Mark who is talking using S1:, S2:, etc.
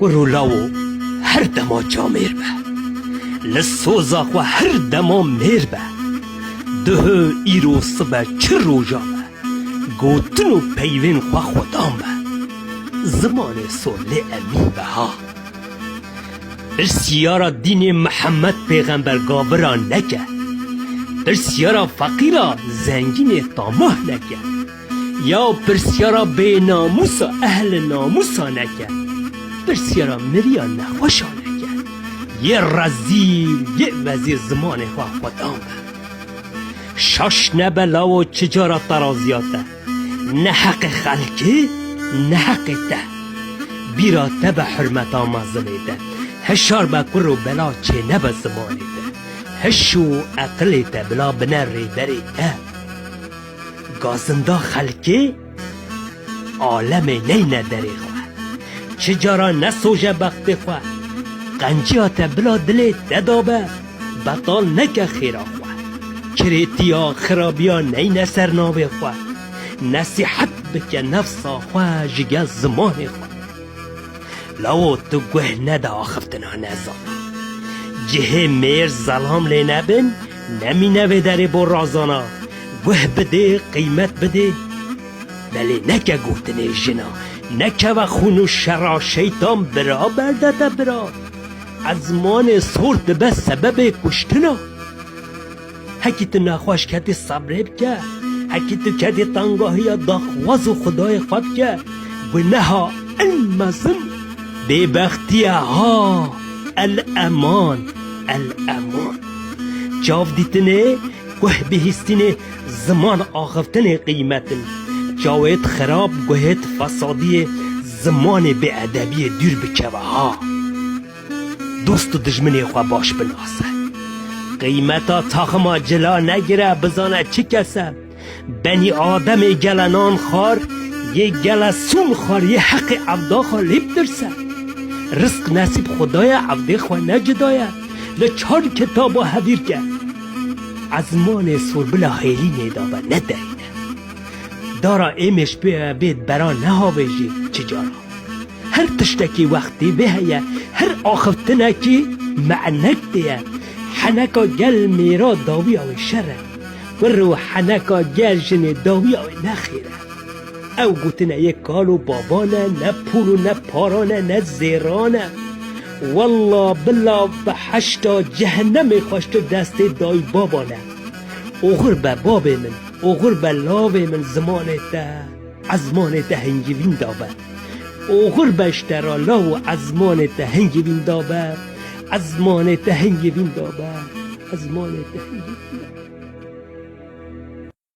S1: لاو هر دما جامیر به لسوزا خو هر دما میر به ده ایرو سبه چه روژا به گوتن و پیوین خو خودام به زمان سوله امین به ها برسیارا دین محمد پیغمبر گابرا نکه برسیارا فقیرا زنگین طامح نکه یا برسیارا بے ناموسا اهل ناموسا نکه برسیارا مریا نخوشا نکه یه رزیل یه وزیر زمان خواه خودام به شاش نبلا و چجارا ترازیاته نه حق خلقی نه حق ده بیرا تب حرمت آمازنه ده هشار بکر و بلا چه نب زمانه ده هشو اقلی ده بلا بنر ریبری ده گازنده خلقی عالم نی نداری خواه چجارا نسوجه بخت خواه قنجیات بلا دلی ددابه بطال نکه خیرا خواه کریتیا خرابیا نی نسر نابه خواه نصیحت بکه نفسا خواه جگه زمان خواه لو تو گوه نده آخفتنا نزانا جه میر ظلام لی نبن نمی نوه داری بو رازانا گوه بده قیمت بده بلی نکه گوتنه جنا نکه و خونو شرا شیطان برا بردتا برا ازمان سورت به سبب کشتنا هکی تو نخواش کتی صبره بکه هکی تو کتی تنگاهی داخواز و خدای خواب که گناها المزن ببختی ها الامان الامان جاو دیتنه گوه بهستینه زمان آخفتن قیمتن جاوید خراب گوهت فسادی زمان به ادبی دور بکوه ها دوست و دجمنی خواه باش بناسه قیمتا تاخما جلا نگیره بزانه چی کسه بنی آدم گلنان خار یه گلسون خار یه حق عبدا خار لیب درسه رزق نصیب خدای عبده خواه نجدایه لچار کتاب و حویر که ازمان سور بلا خیلی نیدابه ندارینه دارا ایمش بید برا نهاویجی چجارا هر تشتکی وقتی بهیه هر آخفتنکی معنک دیه حنکا گل میرا داوی آوی شره و رو حنکا گل جن داوی آوی نخیره او گوتنه یک کالو بابانه نه پولو نه پارانه نه زیرانه والله بلا به حشتا جهنم خوشت دست دای بابانه اوغر به باب من اوغر به لاو من زمان ده هنگیوین دابه اوغر به اشترا لاو ازمان ده هنگیوین دابه ازمان ده هنگیوین دابه ازمان ده هنگیوین دابه